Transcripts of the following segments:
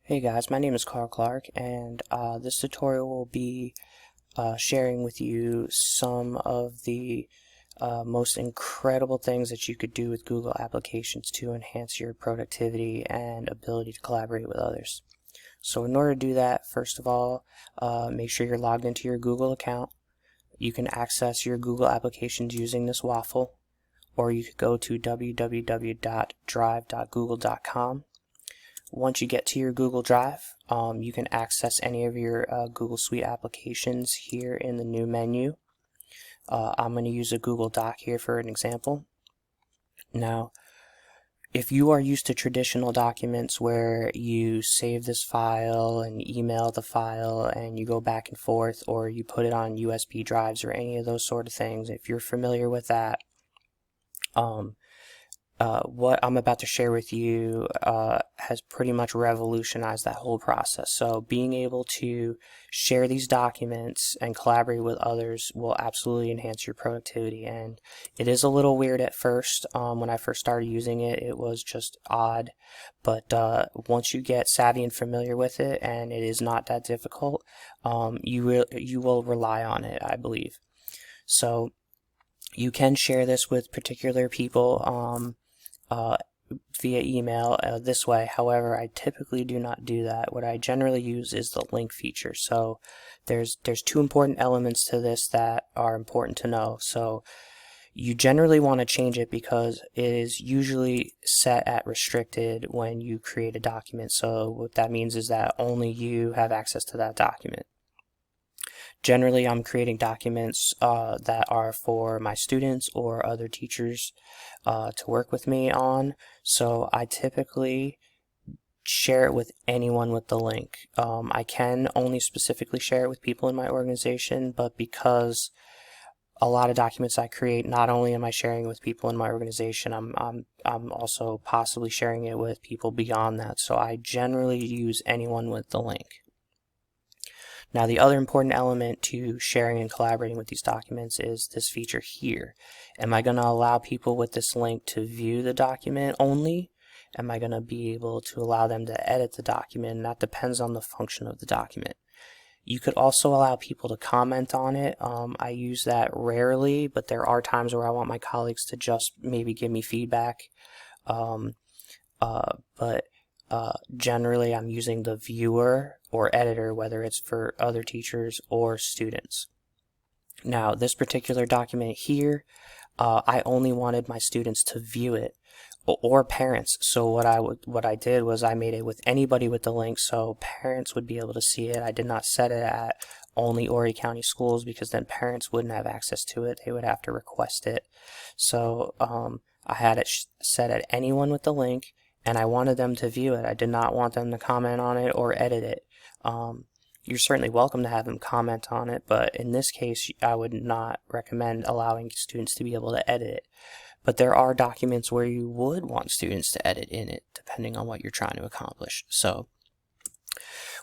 Hey guys, my name is Carl Clark, and this tutorial will be sharing with you some of the most incredible things that you could do with Google applications to enhance your productivity and ability to collaborate with others. So in order to do that, first of all, make sure you're logged into your Google account. You can access your Google applications using this waffle, or you could go to www.drive.google.com. Once you get to your Google Drive, you can access any of your Google Suite applications here in the new menu. I'm going to use a Google Doc here for an example. Now, if you are used to traditional documents where you save this file and email the file and you go back and forth, or you put it on USB drives or any of those sort of things, if you're familiar with that, what I'm about to share with you has pretty much revolutionized that whole process. So being able to share these documents and collaborate with others will absolutely enhance your productivity. And it is a little weird at first. When I first started using it, it was just odd. But once you get savvy and familiar with it, and it is not that difficult, you will rely on it, I believe. So you can share this with particular people via email this way. However, I typically do not do that. What I generally use is the link feature. So there's two important elements to this that are important to know. So you generally want to change it because it is usually set at restricted when you create a document. So what that means is that only you have access to that document. Generally, I'm creating documents that are for my students or other teachers to work with me on. So I typically share it with anyone with the link. I can only specifically share it with people in my organization, but because a lot of documents I create, not only am I sharing it with people in my organization, I'm also possibly sharing it with people beyond that. So I generally use anyone with the link. Now, the other important element to sharing and collaborating with these documents is this feature here. Am I going to allow people with this link to view the document only? Am I going to be able to allow them to edit the document? And that depends on the function of the document. You could also allow people to comment on it. I use that rarely, but there are times where I want my colleagues to just maybe give me feedback. Generally, I'm using the viewer or editor, whether it's for other teachers or students. Now, this particular document here, I only wanted my students to view it, or parents. So what I did was I made it with anybody with the link, so parents would be able to see it. I did not set it at only Horry County schools, because then parents wouldn't have access to it. They would have to request it. So I had it set at anyone with the link, and I wanted them to view it. I did not want them to comment on it or edit it. You're certainly welcome to have them comment on it, but in this case, I would not recommend allowing students to be able to edit it. But there are documents where you would want students to edit in it, depending on what you're trying to accomplish. So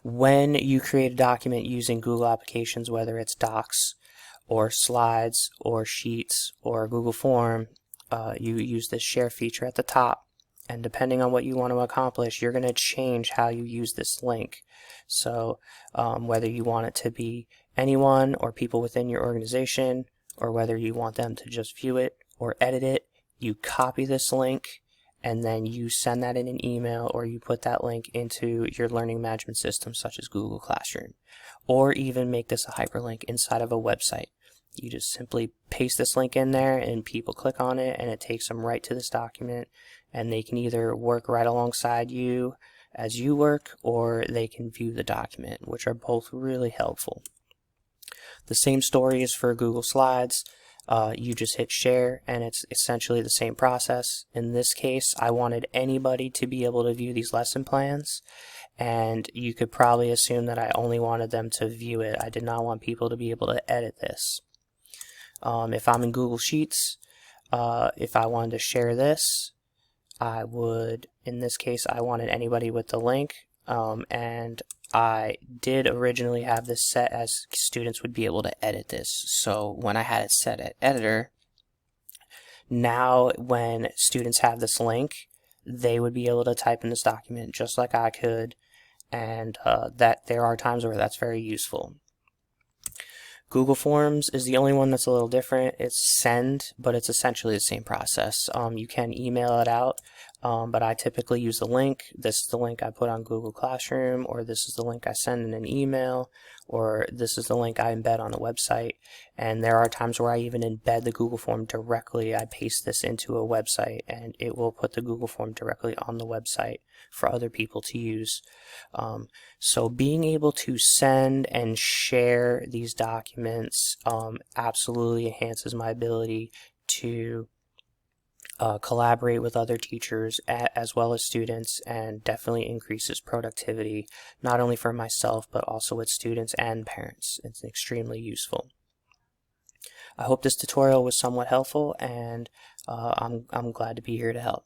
when you create a document using Google applications, whether it's Docs or Slides or Sheets or Google Form, you use this share feature at the top. And depending on what you want to accomplish, you're going to change how you use this link. So whether you want it to be anyone or people within your organization, or whether you want them to just view it or edit it, you copy this link and then you send that in an email, or you put that link into your learning management system such as Google Classroom, or even make this a hyperlink inside of a website. You just simply paste this link in there and people click on it and it takes them right to this document, and they can either work right alongside you as you work, or they can view the document, which are both really helpful. The same story is for Google Slides. You just hit share and it's essentially the same process. In this case, I wanted anybody to be able to view these lesson plans, and you could probably assume that I only wanted them to view it. I did not want people to be able to edit this. If I'm in Google Sheets, if I wanted to share this, I would, in this case, I wanted anybody with the link, and I did originally have this set as students would be able to edit this. So when I had it set at editor, now when students have this link, they would be able to type in this document just like I could, and that there are times where that's very useful. Google Forms is the only one that's a little different. It's send, but it's essentially the same process. You can email it out, but I typically use the link. This is the link I put on Google Classroom, or this is the link I send in an email, or this is the link I embed on a website. And there are times where I even embed the Google form directly. I paste this into a website, and it will put the Google form directly on the website for other people to use. So being able to send and share these documents absolutely enhances my ability to collaborate with other teachers as well as students, and definitely increases productivity, not only for myself but also with students and parents. It's extremely useful. I hope this tutorial was somewhat helpful, and I'm glad to be here to help.